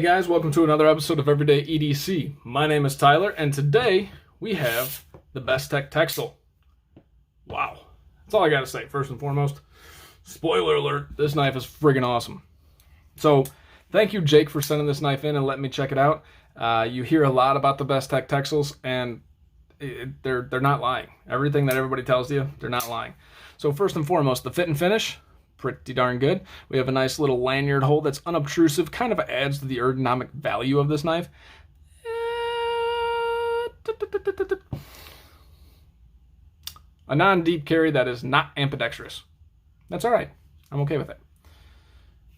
guys, welcome to another episode of Everyday EDC. My name is Tyler, and today we have the Bestech Texel. Wow. That's all I gotta say, first and foremost. Spoiler alert, this knife is friggin' awesome. So, thank you, Jake, for sending this knife in and letting me check it out. You hear a lot about the Bestech Texels, and they're not lying. Everything that everybody tells you, they're not lying. So first and foremost, the fit and finish, pretty darn good. We have a nice little lanyard hole that's unobtrusive, kind of adds to the ergonomic value of this knife. A non-deep carry that is not ambidextrous. That's all right. I'm okay with it.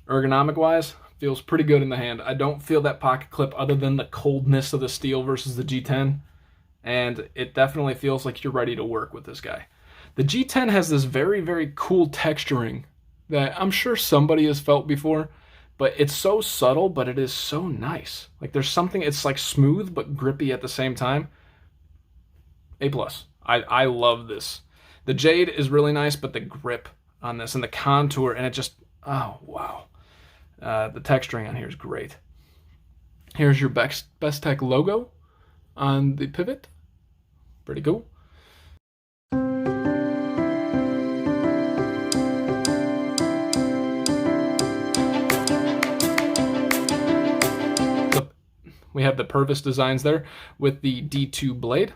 Ergonomic-wise, feels pretty good in the hand. I don't feel that pocket clip other than the coldness of the steel versus the G10, and it definitely feels like you're ready to work with this guy. The G10 has this very, very cool texturing that I'm sure somebody has felt before, but it's so subtle, but it is so nice. Like there's something, it's like smooth but grippy at the same time. A+. I love this. The jade is really nice, but the grip on this and the contour, and it just, oh, wow. The texturing on here is great. Here's your Bestech logo on the pivot. Pretty cool. We have the Purvis designs there with the D2 blade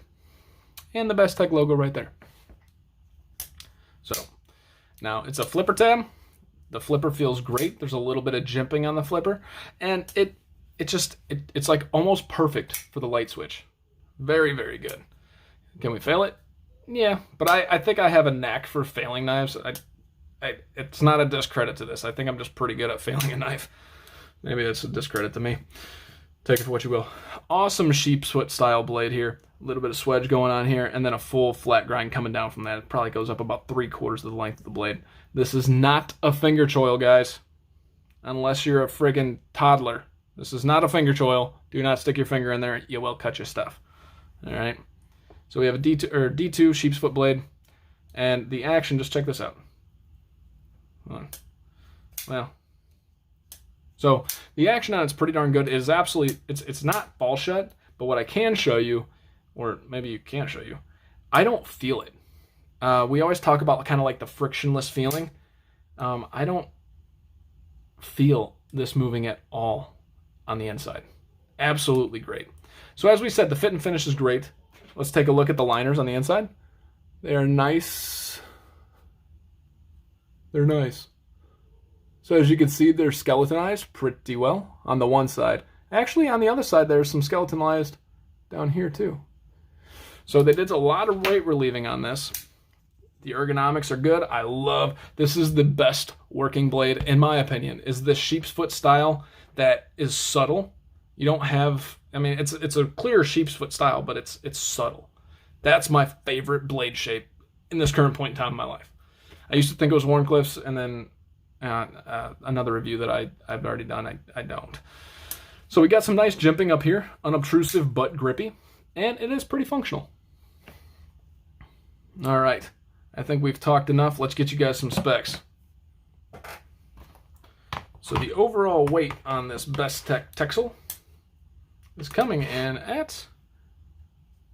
and the Bestech logo right there. So now it's a flipper tab. The flipper feels great. There's a little bit of jimping on the flipper, and it's like almost perfect for the light switch. Very, very good. Can we fail it? Yeah, but I think I have a knack for failing knives. It's not a discredit to this. I think I'm just pretty good at failing a knife. Maybe that's a discredit to me. Take it for what you will. Awesome sheep's foot style blade here. A little bit of swedge going on here, and then a full flat grind coming down from that. It probably goes up about 3/4 of the length of the blade. This is not a finger choil, guys. Unless you're a friggin' toddler. This is not a finger choil. Do not stick your finger in there. You will cut your stuff. All right. So we have a D2 sheep's foot blade, and the action. Just check this out. Hold on. Well. So the action on it's pretty darn good. It is absolutely, it's not ball shut, but what I can show you, or maybe you can't show you, I don't feel it. We always talk about kind of like the frictionless feeling. I don't feel this moving at all on the inside. Absolutely great. So as we said, the fit and finish is great. Let's take a look at the liners on the inside. They are nice. They're nice. So as you can see, they're skeletonized pretty well on the one side. Actually, on the other side, there's some skeletonized down here too. So they did a lot of weight relieving on this. The ergonomics are good. I love, this is the best working blade, in my opinion, is this sheep's foot style that is subtle. You don't have, I mean, it's a clear sheep's foot style, but it's subtle. That's my favorite blade shape in this current point in time in my life. I used to think it was Warncliffe's, and then another review that I've already done, I don't. So we got some nice jimping up here, unobtrusive but grippy, and it is pretty functional. All right, I think we've talked enough. Let's get you guys some specs. So the overall weight on this Bestech Texel is coming in at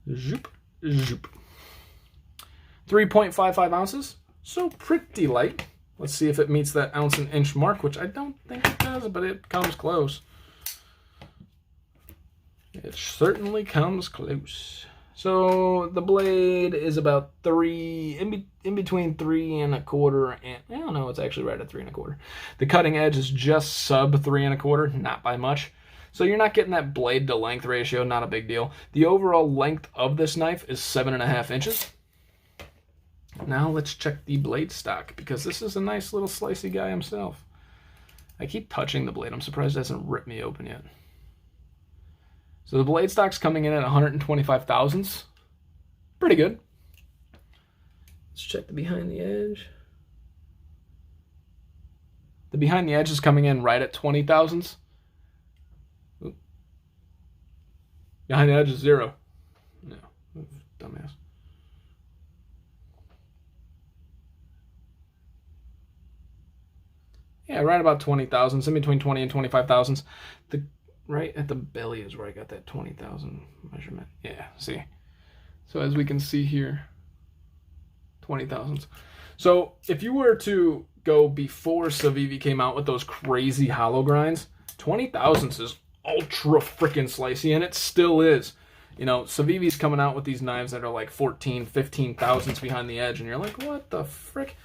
3.55 ounces, so pretty light. Let's see if it meets that ounce and inch mark, which I don't think it does, but it comes close. It certainly comes close. So the blade is about in between 3 1/4 and, I don't know, it's actually right at 3 1/4. The cutting edge is just sub 3 1/4, not by much. So you're not getting that blade to length ratio, not a big deal. The overall length of this knife is 7.5 inches. Now let's check the blade stock, because this is a nice little slicey guy himself. I keep touching the blade. I'm surprised it hasn't ripped me open yet. So the blade stock's coming in at 125 thousandths. Pretty good. Let's check the behind the edge. The behind the edge is coming in right at 20 thousandths. Behind the edge is 0. No, dumbass. Yeah, right about 20 thousandths, in between 20 and 25 thousandths. The right at the belly is where I got that 20,000 measurement. Yeah, see. So as we can see here, 20,000s. So if you were to go before Civivi came out with those crazy hollow grinds, 20,000s is ultra freaking slicey, and it still is. You know, Civivi's coming out with these knives that are like 14, 15 thousandths behind the edge, and you're like, what the frick?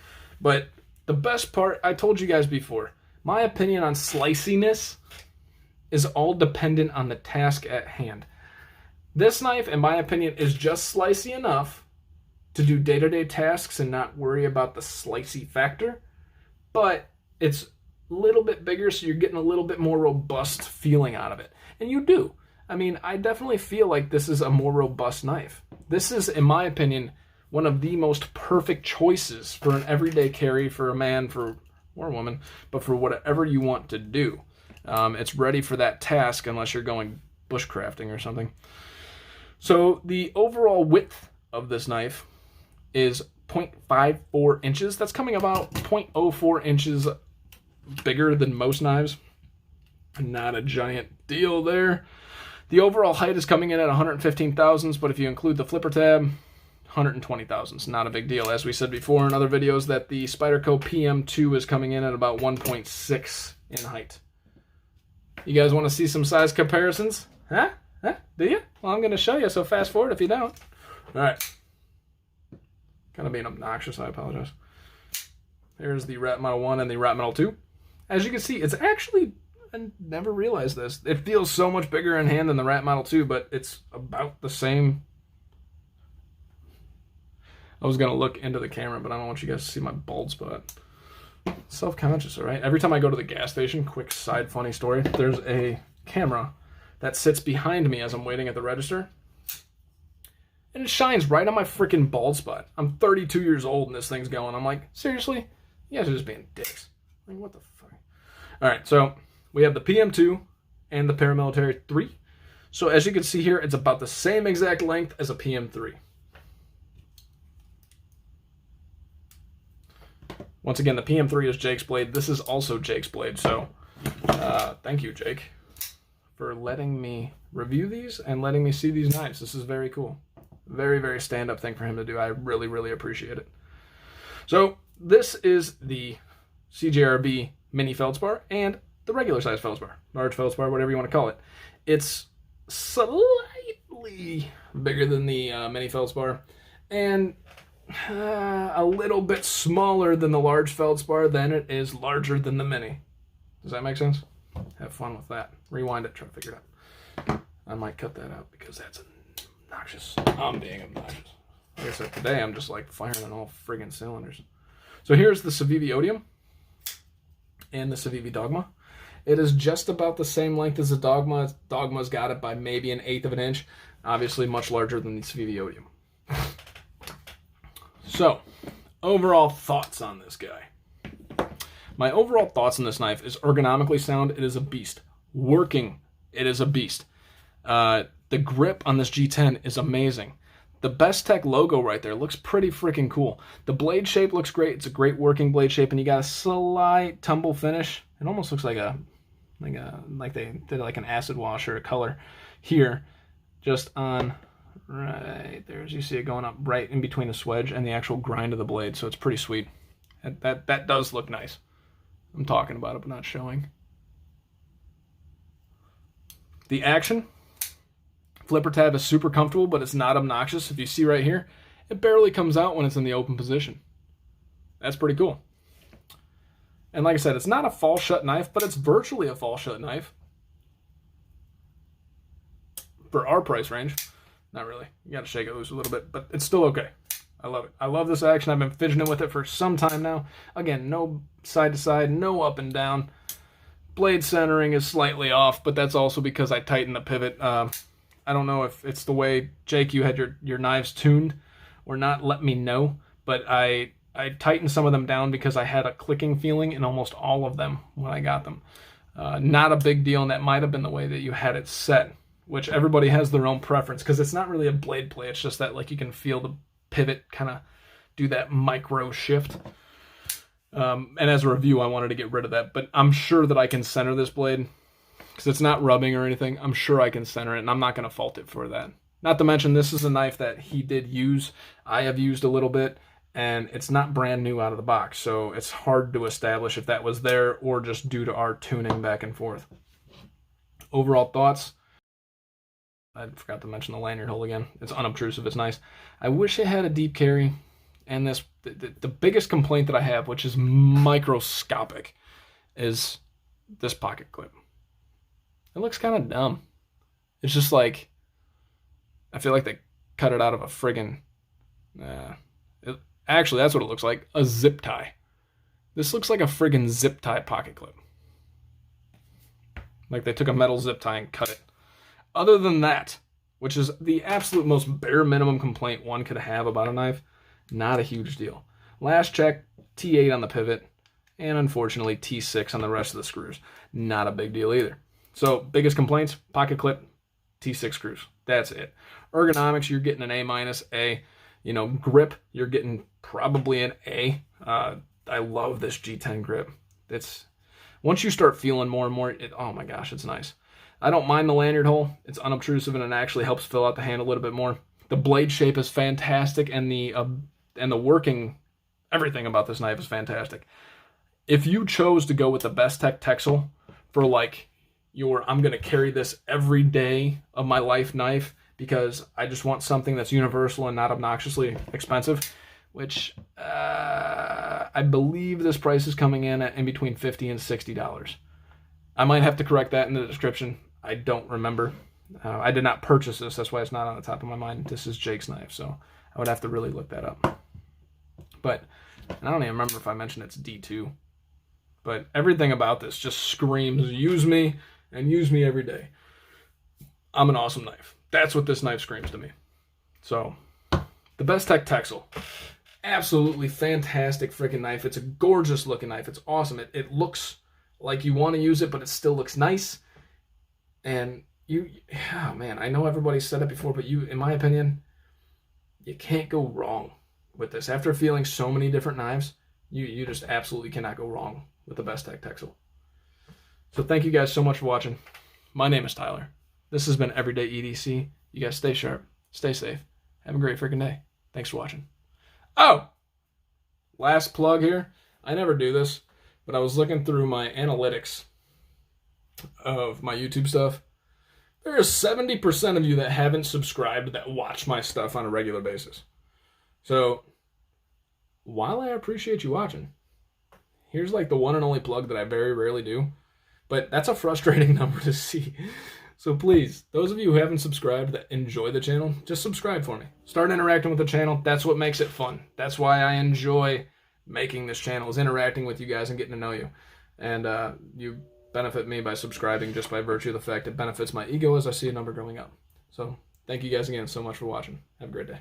But the best part, I told you guys before, my opinion on sliciness is all dependent on the task at hand. This knife, in my opinion, is just slicey enough to do day-to-day tasks and not worry about the slicey factor, but it's a little bit bigger, so you're getting a little bit more robust feeling out of it. And you do. I mean, I definitely feel like this is a more robust knife. This is, in my opinion, one of the most perfect choices for an everyday carry for a man or a woman, but for whatever you want to do. It's ready for that task unless you're going bushcrafting or something. So the overall width of this knife is 0.54 inches. That's coming about 0.04 inches bigger than most knives. Not a giant deal there. The overall height is coming in at 115 thousandths, but if you include the flipper tab, 120 thousandths. Not a big deal. As we said before in other videos, that the Spyderco PM2 is coming in at about 1.6 in height. You guys want to see some size comparisons? Huh? Do you? Well, I'm going to show you, so fast forward if you don't. All right. Kind of being obnoxious, I apologize. Here's the Rat Model 1 and the Rat Model 2. As you can see, it's actually, I never realized this, it feels so much bigger in hand than the Rat Model 2, but it's about the same. I was going to look into the camera, but I don't want you guys to see my bald spot. Self-conscious, all right? Every time I go to the gas station, quick side funny story, there's a camera that sits behind me as I'm waiting at the register, and it shines right on my freaking bald spot. I'm 32 years old and this thing's going. I'm like, seriously? You guys are just being dicks. Like, what the fuck? All right, so we have the PM2 and the Paramilitary 3. So as you can see here, it's about the same exact length as a PM3. Once again, the PM3 is Jake's blade. This is also Jake's blade, so thank you, Jake, for letting me review these and letting me see these knives. This is very cool. Very, very stand-up thing for him to do. I really, really appreciate it. So this is the CJRB mini feldspar and the regular size feldspar, large feldspar, whatever you want to call it. It's slightly bigger than the mini feldspar and a little bit smaller than the large feldspar, then it is larger than the mini. Does that make sense? Have fun with that. Rewind it, try to figure it out. I might cut that out because that's obnoxious. I'm being obnoxious. Like I said, today I'm just like firing on all friggin' cylinders. So here's the Civivi Odium and the Civivi Dogma. It is just about the same length as the Dogma. Dogma's got it by maybe 1/8 of an inch. Obviously much larger than the Civivi Odium. So, overall thoughts on this guy. My overall thoughts on this knife is ergonomically sound. It is a beast. Working, it is a beast. The grip on this G10 is amazing. The Bestech logo right there looks pretty freaking cool. The blade shape looks great. It's a great working blade shape, and you got a slight tumble finish. It almost looks like they did like an acid wash or a color here, just on right there. As you see it going up right in between the swedge and the actual grind of the blade, so it's pretty sweet. That does look nice. I'm talking about it, but not showing. The action. Flipper tab is super comfortable, but it's not obnoxious. If you see right here, it barely comes out when it's in the open position. That's pretty cool. And like I said, it's not a fall shut knife, but it's virtually a fall shut knife. For our price range. Not really. You gotta shake it loose a little bit, but it's still okay. I love it. I love this action. I've been fidgeting with it for some time now. Again, no side to side, no up and down. Blade centering is slightly off, but that's also because I tightened the pivot. I don't know if it's the way, Jake, you had your knives tuned or not, let me know. But I tightened some of them down because I had a clicking feeling in almost all of them when I got them. Not a big deal, and that might have been the way that you had it set, which everybody has their own preference because it's not really a blade play. It's just that like you can feel the pivot kind of do that micro shift. And as a review, I wanted to get rid of that, but I'm sure that I can center this blade because it's not rubbing or anything. I'm sure I can center it, and I'm not going to fault it for that. Not to mention, this is a knife that he did use. I have used a little bit, and it's not brand new out of the box, so it's hard to establish if that was there or just due to our tuning back and forth. Overall thoughts, I forgot to mention the lanyard hole again. It's unobtrusive, it's nice. I wish it had a deep carry, and the biggest complaint that I have, which is microscopic, is this pocket clip. It looks kind of dumb. It's just like, I feel like they cut it out of a friggin', actually that's what it looks like, a zip tie. This looks like a friggin' zip tie pocket clip. Like they took a metal zip tie and cut it. Other than that, which is the absolute most bare minimum complaint one could have about a knife, not a huge deal. Last check, T8 on the pivot, and unfortunately T6 on the rest of the screws. Not a big deal either. So biggest complaints, pocket clip, T6 screws. That's it. Ergonomics, you're getting an A-, A. Grip, you're getting probably an A. I love this G10 grip. It's once you start feeling more and more, oh my gosh, it's nice. I don't mind the lanyard hole. It's unobtrusive and it actually helps fill out the hand a little bit more. The blade shape is fantastic, and the working, everything about this knife is fantastic. If you chose to go with the Bestech Texel for like I'm going to carry this every day of my life knife because I just want something that's universal and not obnoxiously expensive, which I believe this price is coming in between $50 and $60. I might have to correct that in the description. I don't remember. I did not purchase this. That's why it's not on the top of my mind. This is Jake's knife, so I would have to really look that up. But I don't even remember if I mentioned it's D2. But everything about this just screams, use me and use me every day. I'm an awesome knife. That's what this knife screams to me. So, the Bestech Texel. Absolutely fantastic freaking knife. It's a gorgeous looking knife. It's awesome. It looks like you want to use it, but it still looks nice. And oh man, I know everybody's said it before, but in my opinion, you can't go wrong with this. After feeling so many different knives, you just absolutely cannot go wrong with the Bestech Texel. So thank you guys so much for watching. My name is Tyler. This has been Everyday EDC. You guys stay sharp, stay safe, have a great freaking day. Thanks for watching. Oh, last plug here. I never do this, but I was looking through my analytics of my YouTube stuff. There are 70% of you that haven't subscribed that watch my stuff on a regular basis. So, while I appreciate you watching, here's like the one and only plug that I very rarely do. But that's a frustrating number to see. So please, those of you who haven't subscribed that enjoy the channel, just subscribe for me. Start interacting with the channel. That's what makes it fun. That's why I enjoy making this channel, is interacting with you guys and getting to know you. And you benefit me by subscribing just by virtue of the fact it benefits my ego as I see a number growing up. So thank you guys again so much for watching. Have a great day.